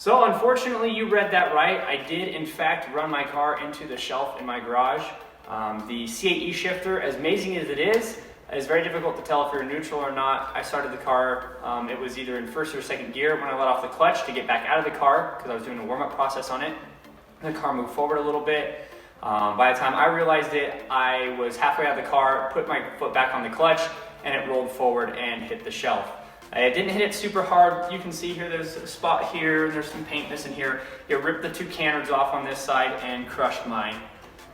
So unfortunately, you read that right. I did in fact run my car into the shelf in my garage. The C8 E-shifter, as amazing as it is very difficult to tell if you're neutral or not. I started the car, it was either in first or second gear when I let off the clutch to get back out of the car because I was doing a warm-up process on it. The car moved forward a little bit. By the time I realized it, I was halfway out of the car, put my foot back on the clutch, and it rolled forward and hit the shelf. It didn't hit it super hard. You can see here there's a spot here, and there's some paint missing here. It ripped the two cannons off on this side and crushed my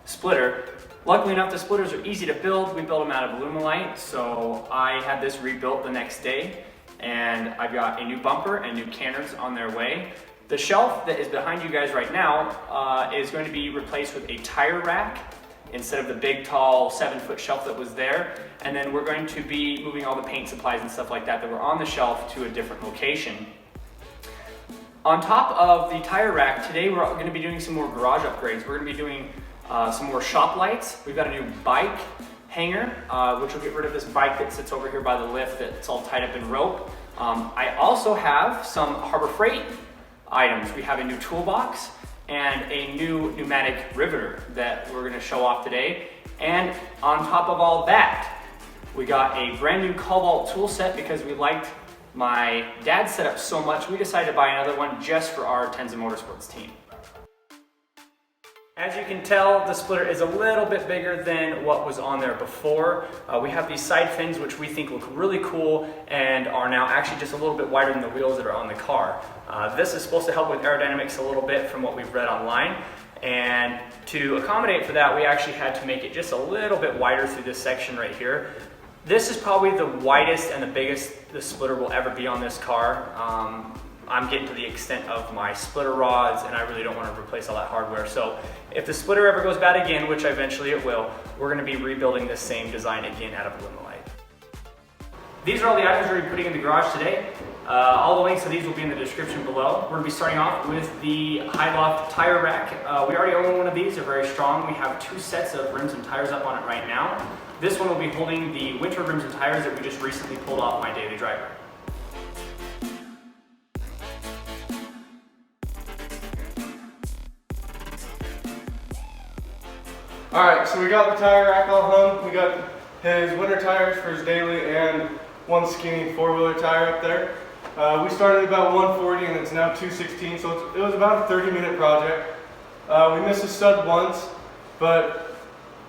splitter. Luckily enough, the splitters are easy to build. We built them out of Alumilite, so I had this rebuilt the next day, and I've got a new bumper and new cannons on their way. The shelf that is behind you guys right now is going to be replaced with a tire rack instead of the big, tall 7-foot shelf that was there. And then we're going to be moving all the paint supplies and stuff like that were on the shelf to a different location. On top of the tire rack, today we're going to be doing some more garage upgrades. We're going to be doing some more shop lights. We've got a new bike hanger, which will get rid of this bike that sits over here by the lift that's all tied up in rope. I also have some Harbor Freight items. We have a new toolbox and a new pneumatic riveter that we're going to show off today. And on top of all that, we got a brand new Cobalt tool set because we liked my dad's setup so much, we decided to buy another one just for our Tenza Motorsports team. As you can tell, the splitter is a little bit bigger than what was on there before. We have these side fins which we think look really cool and are now actually just a little bit wider than the wheels that are on the car. This is supposed to help with aerodynamics a little bit from what we've read online. And to accommodate for that, we actually had to make it just a little bit wider through this section right here. This is probably the widest and the biggest the splitter will ever be on this car. I'm getting to the extent of my splitter rods and I really don't want to replace all that hardware. So if the splitter ever goes bad again, which eventually it will, we're going to be rebuilding this same design again out of Alumilite. These are all the items we're going to be putting in the garage today. All the links to these will be in the description below. We're going to be starting off with the high loft tire rack. We already own one of these, they're very strong. We have 2 sets of rims and tires up on it right now. This one will be holding the winter rims and tires that we just recently pulled off my daily driver. Alright, so we got the tire rack all hung. We got his winter tires for his daily and one skinny 4-wheeler tire up there. We started about 140 and it's now 216, so it was about a 30-minute project. We missed a stud once, but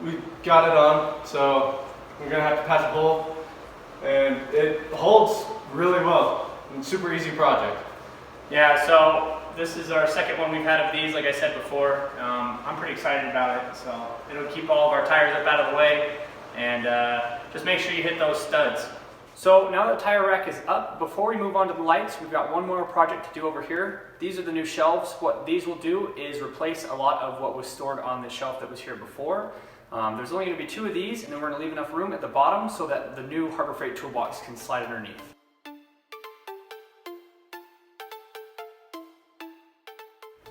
we got it on, so we're going to have to patch a hole. And it holds really well. It's a super easy project. Yeah, so this is our second one we've had of these, like I said before. I'm pretty excited about it, so it'll keep all of our tires up out of the way, and just make sure you hit those studs. So now that the tire rack is up, before we move on to the lights, we've got one more project to do over here. These are the new shelves. What these will do is replace a lot of what was stored on the shelf that was here before. There's only going to be 2 of these, and then we're going to leave enough room at the bottom so that the new Harbor Freight toolbox can slide underneath.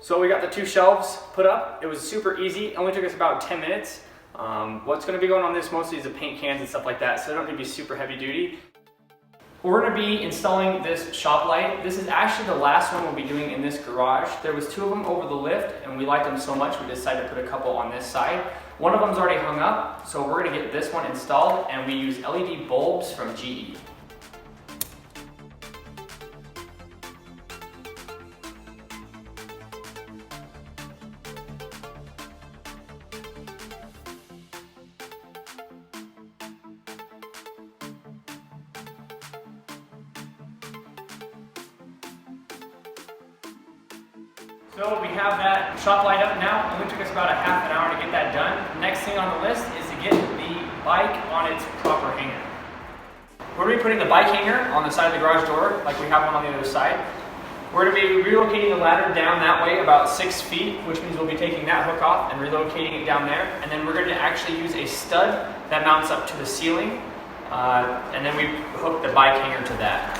So we got the 2 shelves put up. It was super easy. It only took us about 10 minutes. What's going to be going on this mostly is the paint cans and stuff like that, so they don't need to be super heavy duty. We're going to be installing this shop light. This is actually the last one we'll be doing in this garage. There was 2 of them over the lift, and we liked them so much we decided to put a couple on this side. One of them's already hung up, so we're going to get this one installed, and we use LED bulbs from GE. So we have that shop light up now. It only took us about a half an hour to get that done. Next thing on the list is to get the bike on its proper hanger. We're going to be putting the bike hanger on the side of the garage door, like we have one on the other side. We're going to be relocating the ladder down that way about 6 feet, which means we'll be taking that hook off and relocating it down there. And then we're going to actually use a stud that mounts up to the ceiling. And then we hook the bike hanger to that.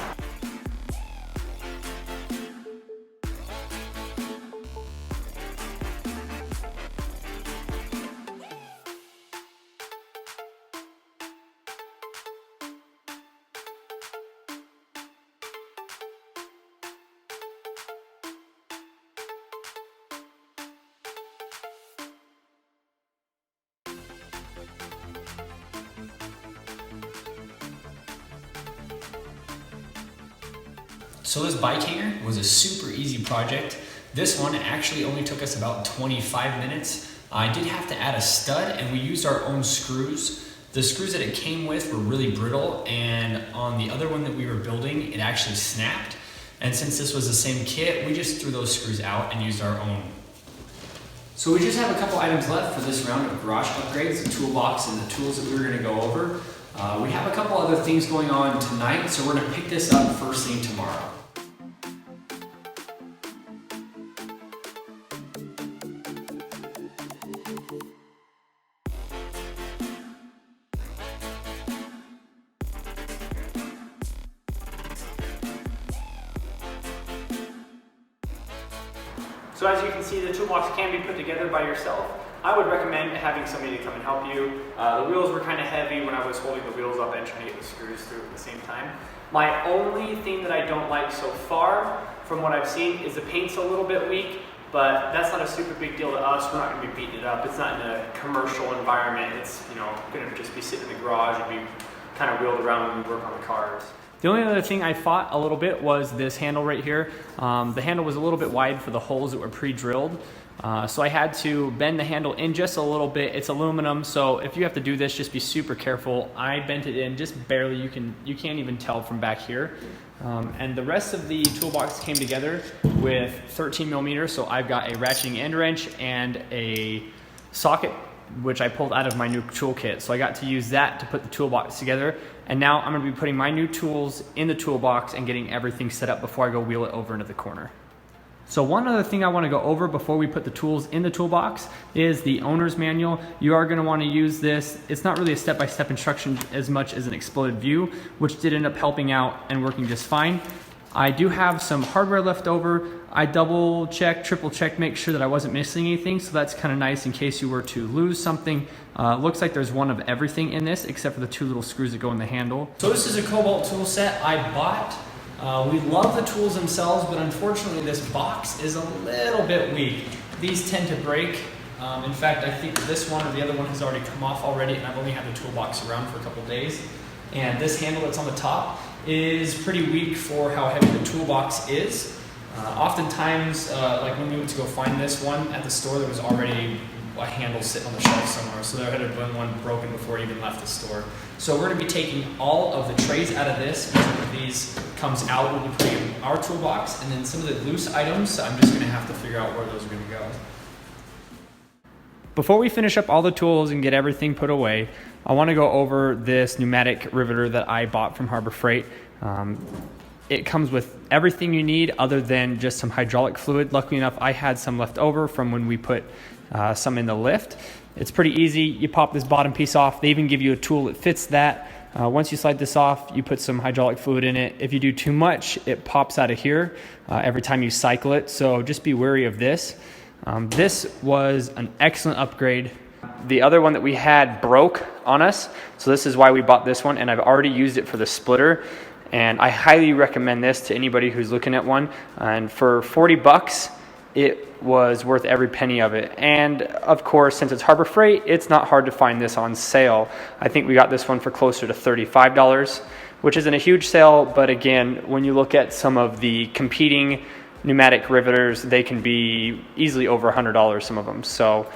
So this bike hanger was a super easy project. This one actually only took us about 25 minutes. I did have to add a stud and we used our own screws. The screws that it came with were really brittle, and on the other one that we were building, it actually snapped. And since this was the same kit, we just threw those screws out and used our own. So we just have a couple items left for this round of garage upgrades, the toolbox and the tools that we were gonna go over. We have a couple other things going on tonight, so we're gonna pick this up first thing tomorrow. So as you can see, the toolbox can be put together by yourself. I would recommend having somebody to come and help you. The wheels were kind of heavy when I was holding the wheels up and trying to get the screws through at the same time. My only thing that I don't like so far, from what I've seen, is the paint's a little bit weak, but that's not a super big deal to us. We're not going to be beating it up. It's not in a commercial environment. It's, you know, going to just be sitting in the garage and be kind of wheeled around when we work on the cars. The only other thing I fought a little bit was this handle right here. The handle was a little bit wide for the holes that were pre-drilled. So I had to bend the handle in just a little bit. It's aluminum, so if you have to do this, just be super careful. I bent it in just barely. You can't even tell from back here. And the rest of the toolbox came together with 13 millimeters. So I've got a ratcheting end wrench and a socket, which I pulled out of my new toolkit. So I got to use that to put the toolbox together. And now I'm gonna be putting my new tools in the toolbox and getting everything set up before I go wheel it over into the corner. So one other thing I want to go over before we put the tools in the toolbox is the owner's manual. You are going to want to use this. It's not really a step-by-step instruction as much as an exploded view, which did end up helping out and working just fine. I do have some hardware left over. I double check, triple check, make sure that I wasn't missing anything. So that's kind of nice in case you were to lose something. Looks like there's one of everything in this except for the two little screws that go in the handle. So this is a Cobalt tool set I bought. We love the tools themselves, but unfortunately this box is a little bit weak. These tend to break. In fact, I think this one or the other one has already come off already, and I've only had the toolbox around for a couple days. And this handle that's on the top is pretty weak for how heavy the toolbox is. Oftentimes, like when we went to go find this one at the store, there was already a handle sitting on the shelf somewhere, so there had been one broken before it even left the store. So we're going to be taking all of the trays out of this. Each one of these comes out. We'll be putting in our toolbox, and then some of the loose items, I'm just going to have to figure out where those are going to go. Before we finish up all the tools and get everything put away, I want to go over this pneumatic riveter that I bought from Harbor Freight. It comes with everything you need other than just some hydraulic fluid. Luckily enough, I had some left over from when we put some in the lift. It's pretty easy. You pop this bottom piece off. They even give you a tool that fits that. Once you slide this off, you put some hydraulic fluid in it. If you do too much, it pops out of here every time you cycle it. So just be wary of this. This was an excellent upgrade. The other one that we had broke on us. So this is why we bought this one, and I've already used it for the splitter. And I highly recommend this to anybody who's looking at one. And for 40 bucks, it was worth every penny of it. And of course, since it's Harbor Freight, it's not hard to find this on sale. I think we got this one for closer to $35, which isn't a huge sale, but again, when you look at some of the competing pneumatic riveters, they can be easily over $100, some of them. So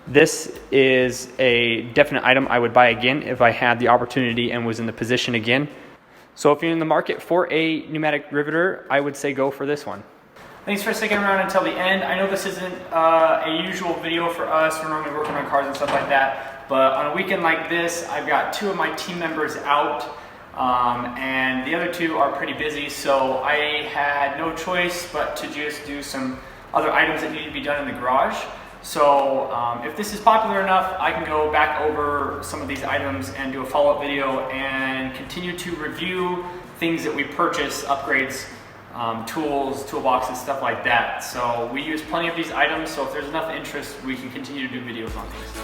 this is a definite item I would buy again if I had the opportunity and was in the position again. So if you're in the market for a pneumatic riveter, I would say go for this one. Thanks for sticking around until the end. I know this isn't a usual video for us. We're normally working on cars and stuff like that. But on a weekend like this, I've got two of my team members out, and the other two are pretty busy. So I had no choice but to just do some other items that need to be done in the garage. So if this is popular enough, I can go back over some of these items and do a follow-up video and continue to review things that we purchase, upgrades, tools, toolboxes, stuff like that. So we use plenty of these items, so if there's enough interest, we can continue to do videos on these.